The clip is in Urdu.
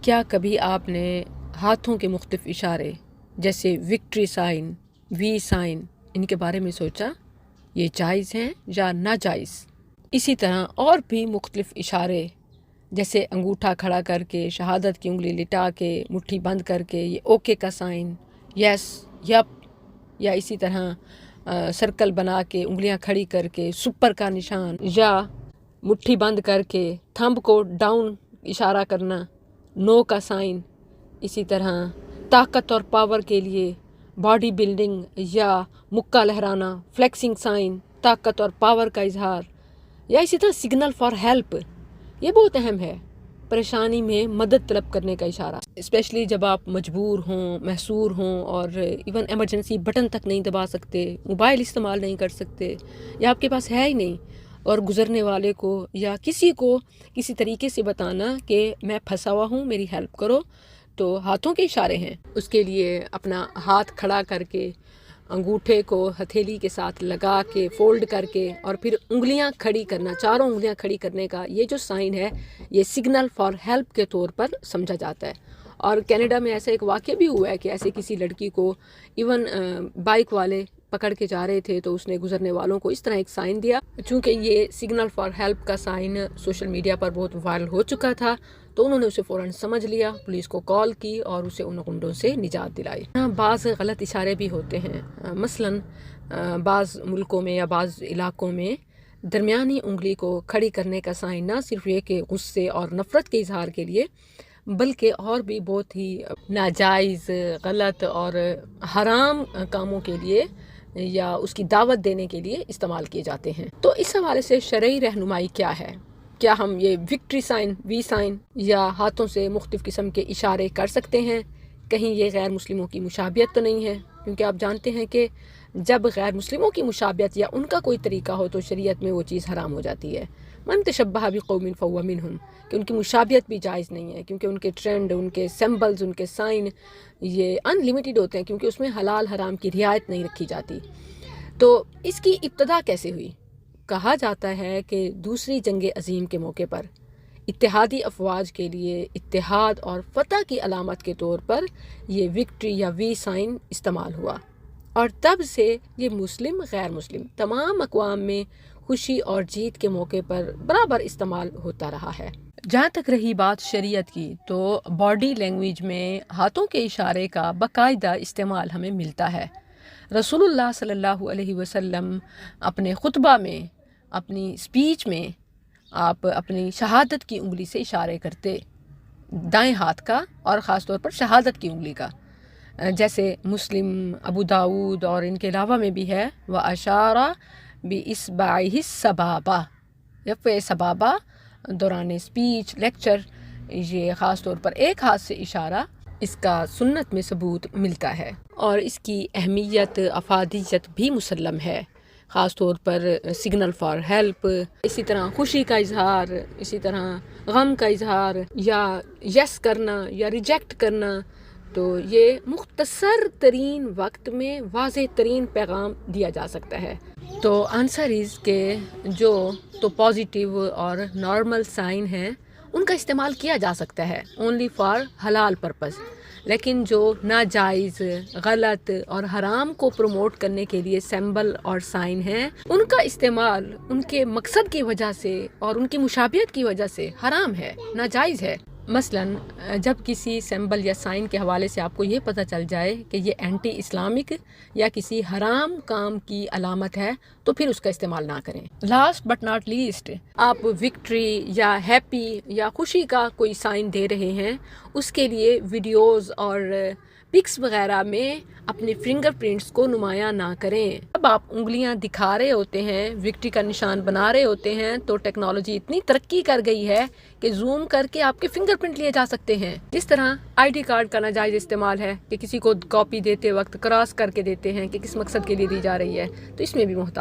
کیا کبھی آپ نے ہاتھوں کے مختلف اشارے جیسے وکٹری سائن، وی سائن، ان کے بارے میں سوچا یہ جائز ہیں یا ناجائز؟ اسی طرح اور بھی مختلف اشارے جیسے انگوٹھا کھڑا کر کے، شہادت کی انگلی لٹا کے، مٹھی بند کر کے، یہ اوکے کا سائن، یس، یپ، یا اسی طرح سرکل بنا کے انگلیاں کھڑی کر کے، سپر کا نشان، یا مٹھی بند کر کے تھمب کو ڈاؤن اشارہ کرنا، نو کا سائن، اسی طرح طاقت اور پاور کے لیے باڈی بلڈنگ یا مکہ لہرانا، فلیکسنگ سائن، طاقت اور پاور کا اظہار، یا اسی طرح سگنل فار ہیلپ، یہ بہت اہم ہے، پریشانی میں مدد طلب کرنے کا اشارہ، اسپیشلی جب آپ مجبور ہوں، محصور ہوں اور ایون ایمرجنسی بٹن تک نہیں دبا سکتے، موبائل استعمال نہیں کر سکتے، یا آپ کے پاس ہے ہی نہیں، اور گزرنے والے کو یا کسی کو کسی طریقے سے بتانا کہ میں پھنسا ہوا ہوں، میری ہیلپ کرو، تو ہاتھوں کے اشارے ہیں۔ اس کے لیے اپنا ہاتھ کھڑا کر کے، انگوٹھے کو ہتھیلی کے ساتھ لگا کے فولڈ کر کے، اور پھر انگلیاں کھڑی کرنا، چاروں انگلیاں کھڑی کرنے کا یہ جو سائن ہے، یہ سگنل فار ہیلپ کے طور پر سمجھا جاتا ہے۔ اور کینیڈا میں ایسا ایک واقعہ بھی ہوا ہے کہ ایسے کسی لڑکی کو ایون بائک والے پکڑ کے جا رہے تھے تو اس نے گزرنے والوں کو اس طرح ایک سائن دیا۔ چونکہ یہ سگنل فار ہیلپ کا سائن سوشل میڈیا پر بہت وائرل ہو چکا تھا تو انہوں نے اسے فوراً سمجھ لیا، پولیس کو کال کی اور اسے ان غنڈوں سے نجات دلائی۔ بعض غلط اشارے بھی ہوتے ہیں، مثلاً بعض ملکوں میں یا بعض علاقوں میں درمیانی انگلی کو کھڑی کرنے کا سائن نہ صرف یہ کہ غصے اور نفرت کے اظہار کے لیے، بلکہ اور بھی بہت ہی ناجائز، غلط اور حرام کاموں کے لیے یا اس کی دعوت دینے کے لیے استعمال کیے جاتے ہیں۔ تو اس حوالے سے شرعی رہنمائی کیا ہے؟ کیا ہم یہ وکٹری سائن، وی سائن یا ہاتھوں سے مختلف قسم کے اشارے کر سکتے ہیں؟ کہیں یہ غیر مسلموں کی مشابہت تو نہیں ہے؟ کیونکہ آپ جانتے ہیں کہ جب غیر مسلموں کی مشابہت یا ان کا کوئی طریقہ ہو تو شریعت میں وہ چیز حرام ہو جاتی ہے۔ من تشبہ بقوم فہو منہم، کہ ان کی مشابہت بھی جائز نہیں ہے، کیونکہ ان کے ٹرینڈ، ان کے سمبلز، ان کے سائن یہ ان لمیٹڈ ہوتے ہیں، کیونکہ اس میں حلال حرام کی رعایت نہیں رکھی جاتی۔ تو اس کی ابتدا کیسے ہوئی؟ کہا جاتا ہے کہ دوسری جنگ عظیم کے موقع پر اتحادی افواج کے لیے اتحاد اور فتح کی علامت کے طور پر یہ وکٹری یا وی سائن استعمال ہوا، اور تب سے یہ مسلم، غیر مسلم تمام اقوام میں خوشی اور جیت کے موقع پر برابر استعمال ہوتا رہا ہے۔ جہاں تک رہی بات شریعت کی، تو باڈی لینگویج میں ہاتھوں کے اشارے کا باقاعدہ استعمال ہمیں ملتا ہے۔ رسول اللہ صلی اللہ علیہ وسلم اپنے خطبہ میں، اپنی اسپیچ میں آپ اپنی شہادت کی انگلی سے اشارے کرتے، دائیں ہاتھ کا، اور خاص طور پر شہادت کی انگلی کا، جیسے مسلم، ابو داؤد اور ان کے علاوہ میں بھی ہے، وَأَشَارَ بِإِصْبَعِهِ السَّبَابَةَ، یا سبابہ دوران اسپیچ، لیکچر، یہ خاص طور پر ایک ہاتھ سے اشارہ، اس کا سنت میں ثبوت ملتا ہے، اور اس کی اہمیت، افادیت بھی مسلم ہے، خاص طور پر سگنل فار ہیلپ، اسی طرح خوشی کا اظہار، اسی طرح غم کا اظہار، یا یس کرنا یا ریجیکٹ کرنا۔ تو یہ مختصر ترین وقت میں واضح ترین پیغام دیا جا سکتا ہے۔ تو آنسر از کہ جو تو پازیٹیو اور نارمل سائن ہیں ان کا استعمال کیا جا سکتا ہے اونلی فار حلال پرپز، لیکن جو ناجائز، غلط اور حرام کو پروموٹ کرنے کے لیے سمبل اور سائن ہیں، ان کا استعمال ان کے مقصد کی وجہ سے اور ان کی مشابہت کی وجہ سے حرام ہے، ناجائز ہے۔ مثلاً جب کسی سمبل یا سائن کے حوالے سے آپ کو یہ پتہ چل جائے کہ یہ اینٹی اسلامک یا کسی حرام کام کی علامت ہے تو پھر اس کا استعمال نہ کریں۔ لاسٹ بٹ ناٹ لیسٹ، آپ وکٹری یا ہیپی یا خوشی کا کوئی سائن دے رہے ہیں، اس کے لیے ویڈیوز اور پکس وغیرہ میں اپنے فنگر پرنٹس کو نمایاں نہ کریں۔ اب آپ انگلیاں دکھا رہے ہوتے ہیں، وکٹری کا نشان بنا رہے ہوتے ہیں، تو ٹیکنالوجی اتنی ترقی کر گئی ہے کہ زوم کر کے آپ کے فنگر پرنٹ لیے جا سکتے ہیں۔ جس طرح آئی ڈی کارڈ کا ناجائز استعمال ہے کہ کسی کو کاپی دیتے وقت کراس کر کے دیتے ہیں کہ کس مقصد کے لیے دی جا رہی ہے، تو اس میں بھی محتاط